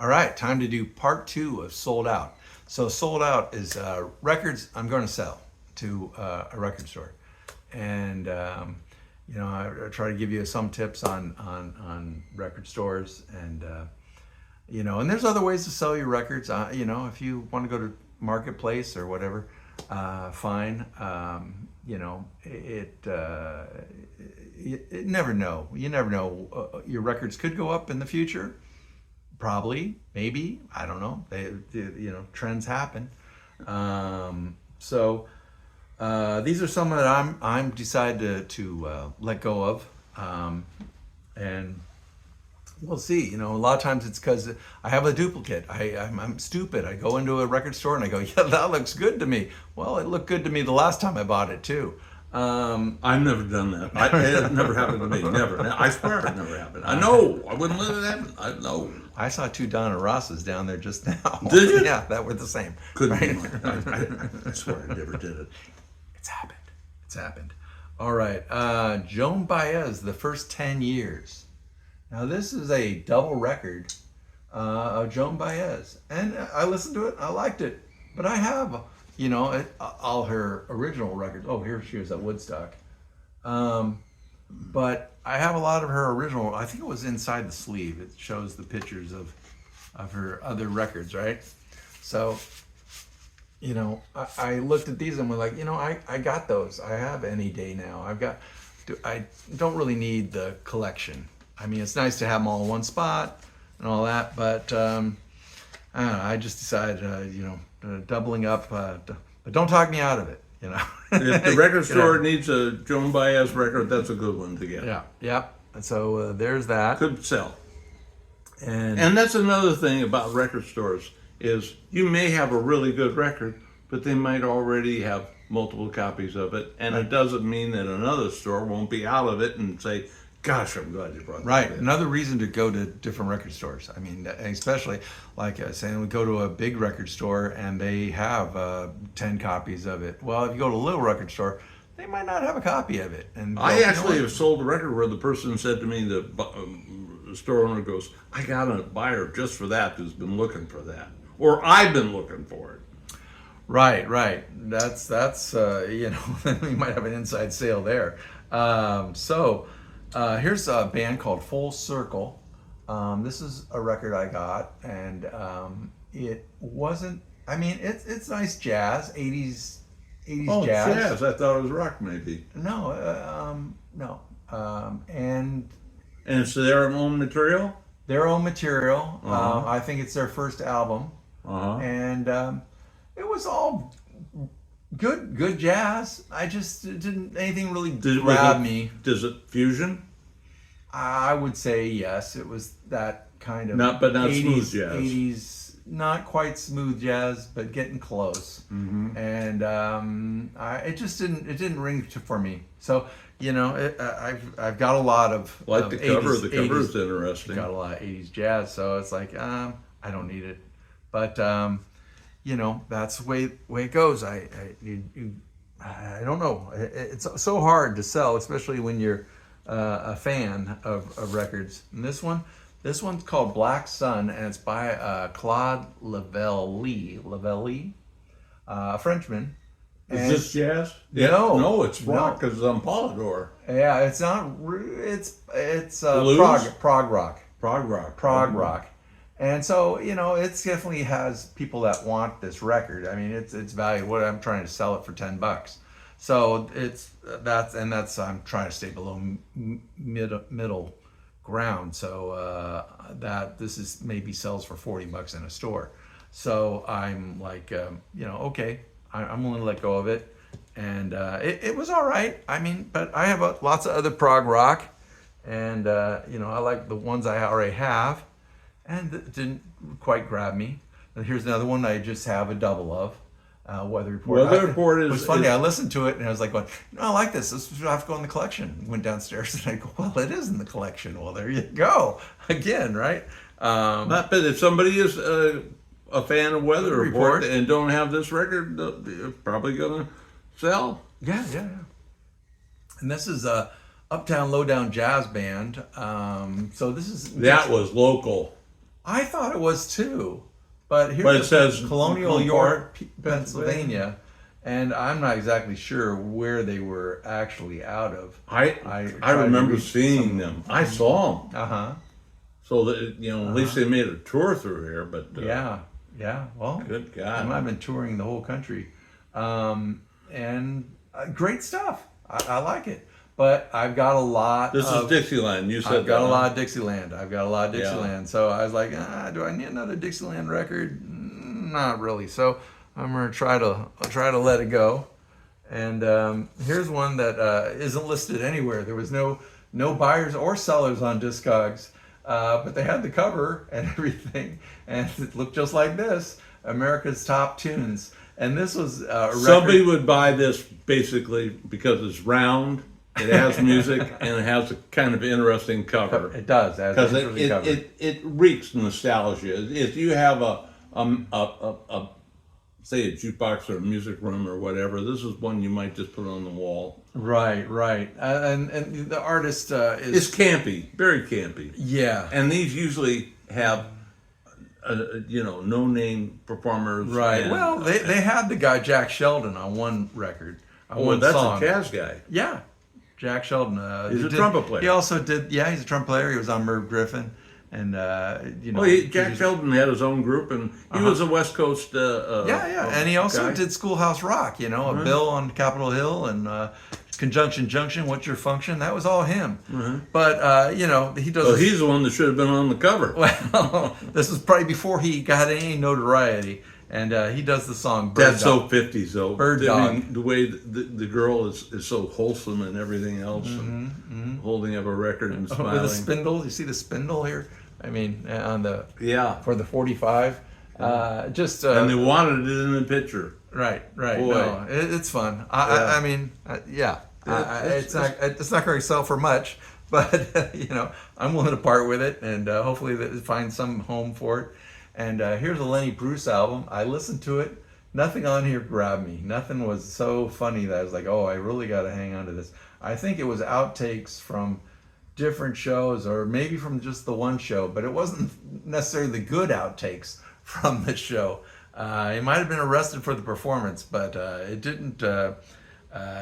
All right, time to do part two of Sold Out. So Sold Out is records I'm going to sell to a record store, and I try to give you some tips on record stores, and and there's other ways to sell your records. If you want to go to Marketplace or whatever, fine. You never know. You never know. Your records could go up in the future. Probably, maybe, I don't know. Trends happen. These are some that I'm decided to let go of, and we'll see. A lot of times it's because I have a duplicate. I'm stupid. I go into a record store and I go, yeah, that looks good to me. Well, it looked good to me the last time I bought it too. I've never done that. It never happened to me. Never. I swear it never happened. I know. I wouldn't let it happen. I know. I saw two Donna Rosses down there just now. Did you? Yeah, that were the same. Couldn't be mine. I swear I never did it. It's happened. It's happened. All right. Joan Baez, The First 10 Years. Now, this is a double record of Joan Baez. And I listened to it. I liked it. But I have, all her original records. Oh, here she is at Woodstock. But I have a lot of her original. I think it was inside the sleeve. It shows the pictures of her other records, right? So, I looked at these and was like, I got those. I have Any Day Now. I don't really need the collection. I mean, it's nice to have them all in one spot and all that, but I don't know. I just decided, doubling up. But don't talk me out of it. If the record store needs a Joan Baez record, that's a good one to get. Yeah. And so there's that. Could sell. And that's another thing about record stores is you may have a really good record, but they might already have multiple copies of it, and it doesn't mean that another store won't be out of it and say, gosh, I'm glad you brought that. Right. Another reason to go to different record stores. I mean, especially like I was saying, we go to a big record store and they have 10 copies of it. Well, if you go to a little record store, they might not have a copy of it. And I actually have sold a record where the person said to me, the store owner goes, I got a buyer just for that who's been looking for that. Or I've been looking for it. Right. That's we might have an inside sale there. Here's a band called Full Circle. This is a record I got, and it wasn't. I mean, it's nice jazz, 80s jazz. I thought it was rock, maybe. No. And it's their own material. Their own material. Uh-huh. I think it's their first album, and it was all good jazz. I just didn't anything really grab me. Does it fusion? I would say yes. It was that kind of not 80s, smooth jazz. 80s, not quite smooth jazz, but getting close. Mm-hmm. And it just didn't ring for me. So I've got a lot of like of the cover. 80s, The cover 80s, is interesting. Got a lot of 80s jazz. So it's like I don't need it, but that's the way it goes. I don't know. It's so hard to sell, especially when you're a fan of records. And this one's called Black Sun, and it's by Claude Lavelli, a Frenchman. Is this jazz? No, it's rock because it's on Polydor. Yeah, it's not. It's Blues? prog rock. Prog rock. And so, it definitely has people that want this record. I mean, it's valued. What I'm trying to sell it for $10. So I'm trying to stay below middle ground. So that this is maybe sells for $40 in a store. So I'm like, okay, I'm willing to let go of it. And it was all right. I mean, but I have lots of other prog rock, and I like the ones I already have. And it didn't quite grab me. And here's another one I just have a double of. Weather Report. Weather Report It was funny. I listened to it and I was like, I like this. This should have to go in the collection. Went downstairs and I go, well, it is in the collection. Well, there you go. Again, right? But if somebody is a fan of Weather Report and don't have this record, they're probably going to sell. Yeah. And this is a Uptown Lowdown Jazz Band. So this is that was local. I thought it was too, but here But it says Colonial Colonial York, Park, Pennsylvania, and I'm not exactly sure where they were actually out of. I tried I to remember read seeing them. I saw them. Uh-huh. So that at least they made a tour through here. But Yeah. Well, good I've God, been touring the whole country, and great stuff. I like it, but I've got a lot. this of, is Dixieland. You said I've got that, a huh? lot of Dixieland. I've got a lot of Yeah. Dixieland. So I was like, do I need another Dixieland record? Not really. So I'm gonna try to let it go. And here's one that isn't listed anywhere. There was no buyers or sellers on Discogs, but they had the cover and everything, and it looked just like this: America's Top Tunes. And this was a record. Somebody would buy this basically because it's round, it has music, and it has a kind of interesting cover. It does, as Because it's really covered. it reeks nostalgia. If you have a say a jukebox or a music room or whatever, this is one you might just put on the wall. Right. And the artist is It's campy, very campy. yeah. And these usually have no name performers. Right. and- Well, they had the guy Jack Sheldon on one record, on oh, one that's song. a jazz guy. Yeah, Jack Sheldon. He's he a trumpet player. He also did. Yeah, he's a trumpet player. He was on Merv Griffin, and Well, Jack Sheldon had his own group, and he was a West Coast. Yeah, and he also guy. did Schoolhouse Rock. A bill on Capitol Hill and Conjunction Junction. What's your function? That was all him. But he does. Well, he's the one that should have been on the cover. Well, this was probably before he got any notoriety, and he does the song Bird That's Dog. so 50s, though. Bird I Dog. mean, the way the girl is so wholesome and everything else, and holding up a record and With smiling. the spindle. You see the spindle here? I mean, on the Yeah. for the 45. Just And they wanted it in the picture. right. Boy. No, it's fun. Yeah. I mean, yeah. It's- It's not going to sell for much, but I'm willing to part with it, and hopefully find some home for it. And here's a Lenny Bruce album. I listened to it. Nothing on here grabbed me. Nothing was so funny that I was like, oh, I really got to hang on to this. I think it was outtakes from different shows, or maybe from just the one show, but it wasn't necessarily the good outtakes from the show. He might have been arrested for the performance, but it didn't.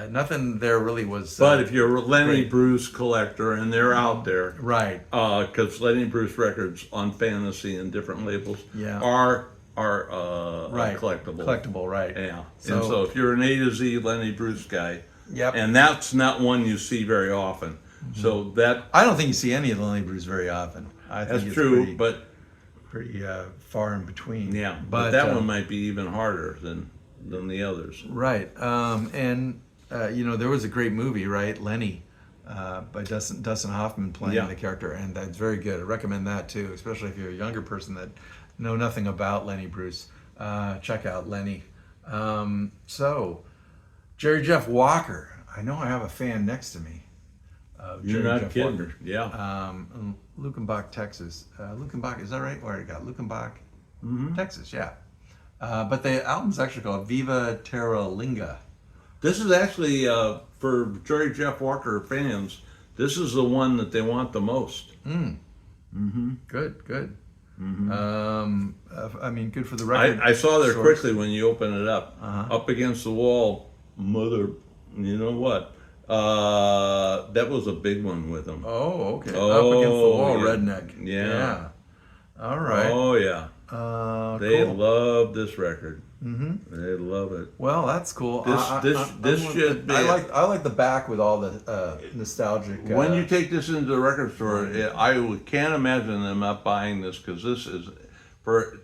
Nothing there really was. But if you're a Lenny great. Bruce collector, and they're out there, right, because Lenny Bruce records on Fantasy and different labels Yeah. are right, collectible. right. Yeah. So- And so if you're an A to Z Lenny Bruce guy, Yep. and that's not one you see very often. So that I don't think you see any of the Lenny Bruce very often. I think that's it's true, but pretty far in between. yeah, but that one might be even harder than the others. Right. And there was a great movie, right? Lenny, by Dustin Hoffman playing Yeah. the character, and that's very good. I recommend that too, especially if you're a younger person that know nothing about Lenny Bruce. Check out Lenny. So, Jerry Jeff Walker. I know I have a fan next to me. Of You're Jerry not Jeff kidding. Walker. Yeah. In Luckenbach, Texas. Luckenbach, is that right? Where I got Luckenbach, Texas, yeah. But the album's actually called Viva Terra Linga. This is actually for Jerry Jeff Walker fans. This is the one that they want the most. Good. I mean, good for the record. I saw there source. quickly when you open it up, up against the wall. Mother, you know what? That was a big one with them. Oh, okay. Up against the wall, yeah. redneck. Yeah. All right. Oh yeah, they cool. love this record. They love it. Well, that's cool. This should be. I like the back with all the nostalgic. When you take this into the record store, can't imagine them not buying this, because this is for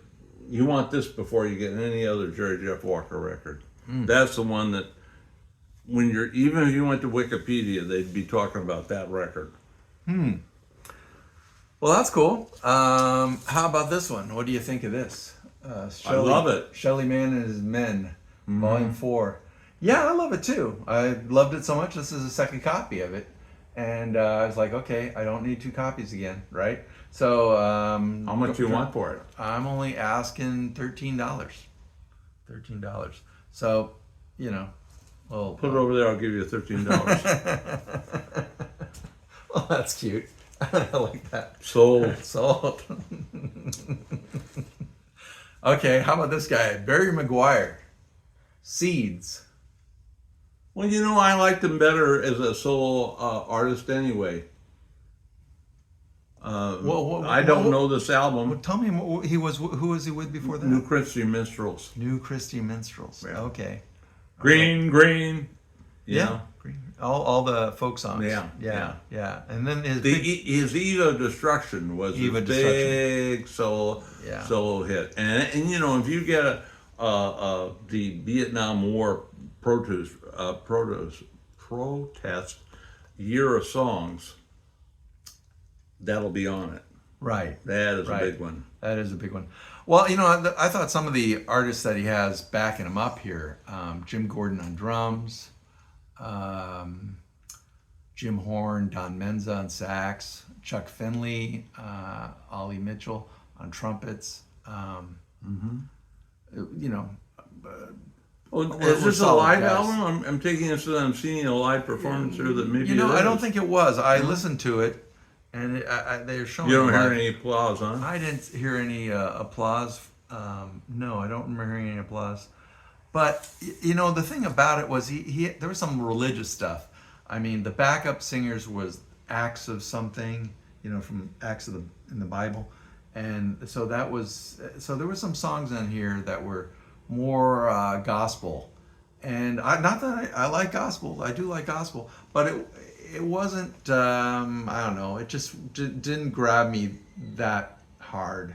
you want this before you get any other Jerry Jeff Walker record. That's the one that when even if you went to Wikipedia, they'd be talking about that record. Well, that's cool. How about this one? What do you think of this? I love it. Shelly Man and His Men, Volume 4. Yeah, I love it too. I loved it so much. This is a second copy of it. And I was like, okay, I don't need 2 copies again, right? So How much do you want for it? I'm only asking $13. $13. So, well, Put it over there. I'll give you $13. well, that's cute. I like that. Sold. Sold. Okay, how about this guy, Barry McGuire? Seeds. Well, you know, I liked him better as a solo artist anyway. I don't know this album. Well, tell me, who was he with before that? New Christian Minstrels. New Christy Minstrels. Yeah. Okay. Green, green. You know? Green. All the folk songs. Yeah. And then his His Eve of Destruction was Eve a of Destruction. big solo hit. And you know, if you get the Vietnam War protest year of songs, that'll be on it. right. That is Right. a big one. That is a big one. Well, you know, I thought some of the artists that he has backing him up here, Jim Gordon on drums, Jim Horn, Don Menza on sax, Chuck Finley, Ollie Mitchell on trumpets. You know, Oh, We're is this a solid live guys. album? I'm taking it so that I'm seeing a live performance here that maybe you know, it I don't is. think it was. I listened to it, and they're showing. You don't live. hear any applause, huh? I didn't hear any applause. No, I don't remember hearing any applause. But you know, the thing about it was he there was some religious stuff. I mean, the backup singers was Acts of something, you know, from Acts in the Bible, and so there were some songs in here that were more gospel, and not that I like gospel. I do like gospel, but it wasn't. I don't know. It just didn't grab me that hard.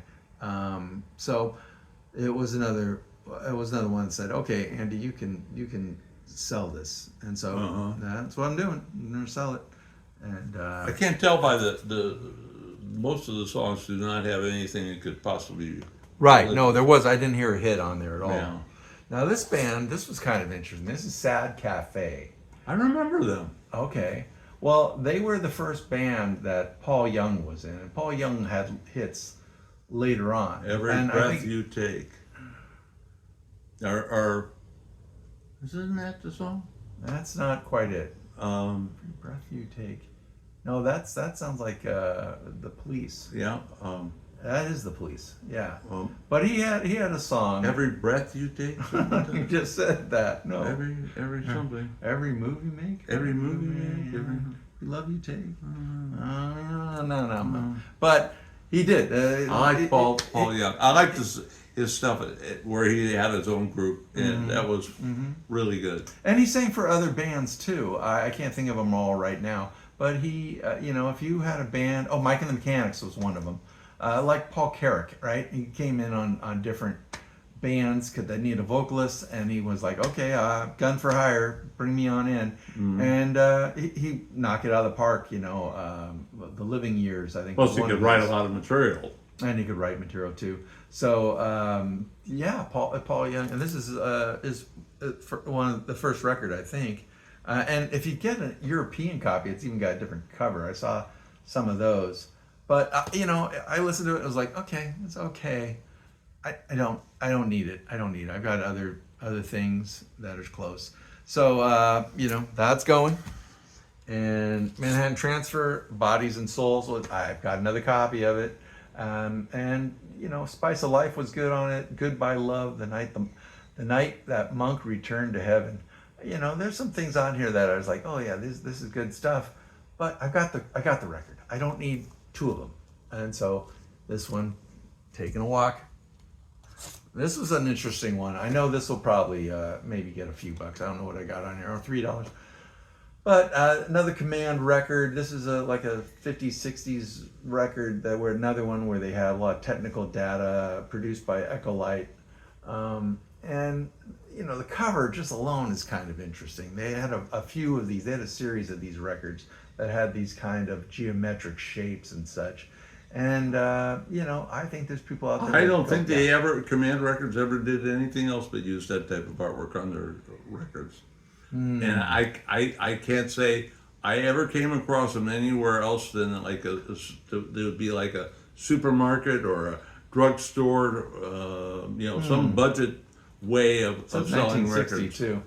So it was another one that said, "Okay, Andy, you can sell this," and so that's what I'm doing. I'm gonna sell it, and I can't tell by the most of the songs do not have anything that could possibly. right. No, there was. I didn't hear a hit on there at all. Yeah. Now this band, this was kind of interesting. This is Sad Cafe. I remember them. Okay. Well, they were the first band that Paul Young was in, and Paul Young had hits later on. Every and breath you take. Or isn't that the song? that's not quite it. Um, Every breath you take. No, that sounds like the Police. yeah. That is the Police. Yeah. Um, But he had a song. every breath you take. You just said that. No. Every something. Every move you make. Every move you make. Every. Love you take. No. But he did. I like Paul Young. I like his stuff where he had his own group, and that was really good. And he sang for other bands too. I can't think of them all right now. But he, you know, if you had a band, Mike and the Mechanics was one of them. Like Paul Carrick, right? He came in on different bands because they needed a vocalist, and he was like, okay, gun for hire, bring me on in. And he knocked it out of the park, you know, the Living Years, I think. Plus, was he one could of write a those. lot of material. And he could write material too. So yeah, Paul Young, and this is for one of the first record, I think. And if you get a European copy, it's even got a different cover. I saw some of those, but you know, I listened to it. I was like, okay, it's okay. I don't need it. I don't need it. I've got other things that are close. So you know, that's going. And Manhattan Transfer, Bodies and Souls. I've got another copy of it. And you know, Spice of Life was good on it. Goodbye Love, the night that monk returned to heaven. You know, there's some things on here that I was like, oh yeah, this is good stuff. But I got the record. I don't need two of them. And so this one, Taking a Walk. This was an interesting one. I know this will probably maybe get a few bucks. I don't know what I got on here, or $3. But another Command record. This is like a 50s, 60s record another one where they have a lot of technical data produced by Echolite. And, you know, the cover just alone is kind of interesting. They had a few of these. They had a series of these records that had these kind of geometric shapes and such. And, you know, I think there's people out there. I don't think Command Records ever did anything else but use that type of artwork on their records. And I can't say I ever came across them anywhere else than like there would be like a supermarket or a drugstore, you know, some budget way of selling records. Too.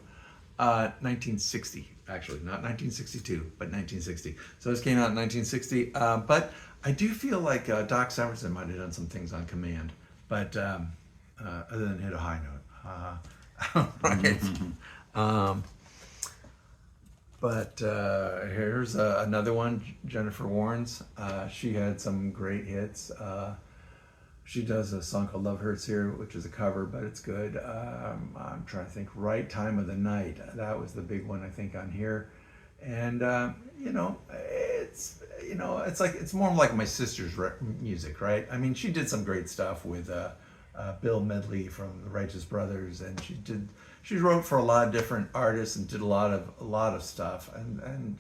1960, actually, not 1962, but 1960. So this came out in 1960. But I do feel like Doc Severinsen might have done some things on Command, but other than hit a high note. Right. But here's another one, Jennifer Warnes. She had some great hits. She does a song called Love Hurts Here, which is a cover, but it's good. I'm trying to think, Right Time of the Night. That was the big one, I think, on here. And, it's like, it's more like my sister's music, right? I mean, she did some great stuff with Bill Medley from the Righteous Brothers, and she wrote for a lot of different artists and did a lot of stuff, and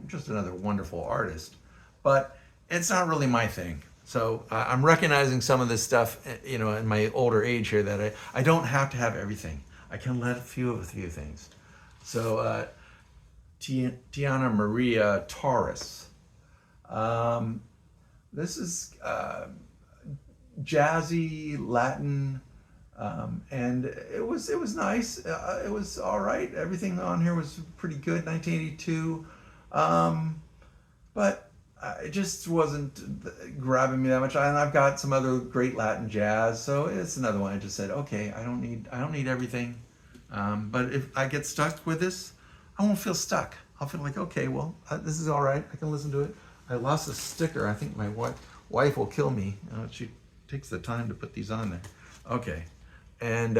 just another wonderful artist. But it's not really my thing. So I'm recognizing some of this stuff, in my older age here, that I don't have to have everything. I can let a few things. So Tiana Maria Torres. This is jazzy Latin, and it was nice. It was all right. Everything on here was pretty good. 1982, but it just wasn't grabbing me that much. And I've got some other great Latin jazz, so it's another one. I just said, okay, I don't need everything. But if I get stuck with this, I won't feel stuck. I'll feel like, okay, well, this is all right. I can listen to it. I lost a sticker. I think my wife will kill me. She takes the time to put these on there. Okay, and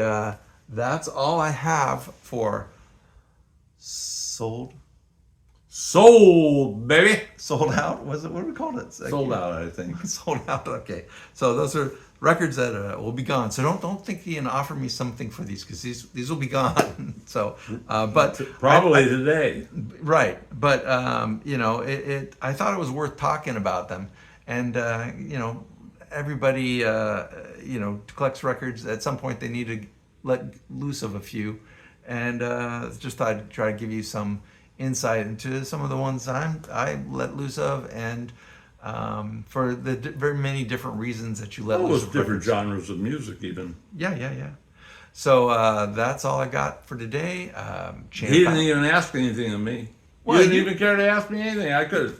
that's all I have for sold, baby. sold out. Was it, what do we call it? Sold out, I think. Sold out. Okay, so those are records that will be gone. So don't think you can offer me something for these, because these will be gone. So, but Probably today. right. But I thought it was worth talking about them, and everybody collects records. At some point, they need to let loose of a few, and just thought I'd try to give you some insight into some of the ones I let loose of, and for the very many different reasons that you let loose Almost of different records. genres of music, even. Yeah. So that's all I got for today. He didn't even ask anything of me. Well, You didn't you- even care to ask me anything. I could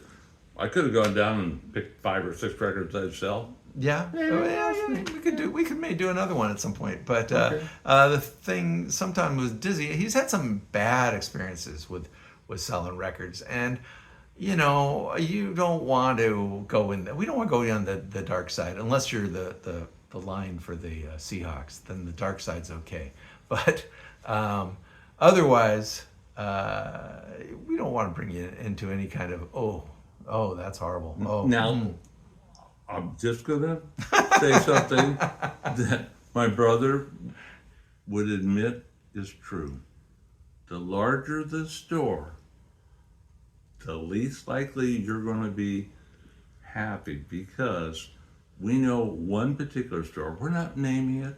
have gone down and picked 5 or 6 records I'd sell. Yeah, we could maybe do another one at some point. But Okay. the thing sometimes with Dizzy, he's had some bad experiences with selling records, and you don't want to go in. We don't want to go down the dark side unless you're the line for the Seahawks. Then the dark side's okay, but otherwise, we don't want to bring you into any kind of oh that's horrible. Oh Now, I'm just going to say something that my brother would admit is true. The larger the store, the least likely you're going to be happy, because we know one particular store, we're not naming it.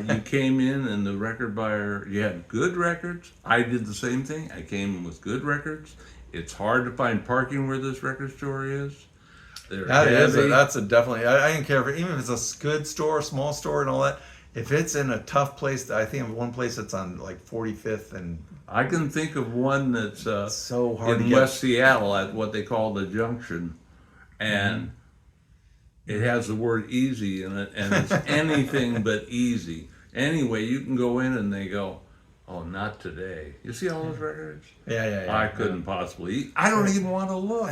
You came in and the record buyer, you had good records. I did the same thing. I came in with good records. It's hard to find parking where this record store is. They're heavy. That's a definitely. I didn't care even if it's a good store, small store, and all that. If it's in a tough place, I think of one place that's on like 45th and. I can think of one that's So hard in to get. West Seattle at what they call the Junction, and it has the word easy in it, and it's anything but easy. Anyway, you can go in and they go, oh, not today. You see all those records? Yeah. I couldn't possibly. I don't even want to look.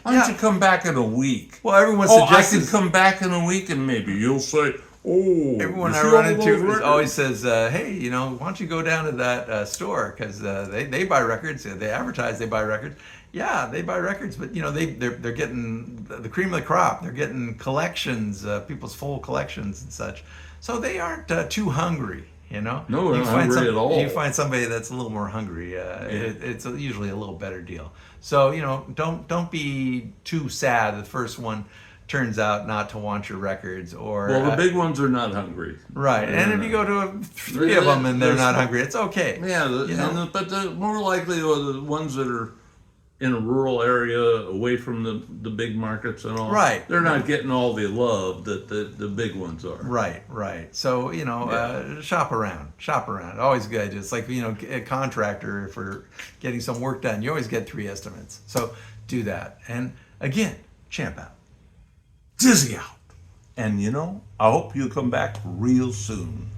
Why don't you come back in a week? Well, everyone I suggests. can come back in a week and maybe you'll say, oh. Everyone you I see run all those into records? always says, "Hey, why don't you go down to that store, because they buy records. They advertise they buy records. Yeah, they buy records, but they're getting the cream of the crop. They're getting collections, people's full collections and such. So they aren't too hungry. No, You they're not find hungry at all. You find somebody that's a little more hungry. It's usually a little better deal. So don't be too sad. The first one turns out not to want your records, or Well, the big ones are not hungry. right. And if you go to 3 of them and they're not hungry, it's okay. Yeah, but the more likely are the ones that are in a rural area away from the big markets and all. Right. They're not getting all the love that the big ones are. Right. So, shop around. Always good. It's like, a contractor, for getting some work done, you always get 3 estimates. So do that. And again, Champ out. Dizzy out. And I hope you come back real soon.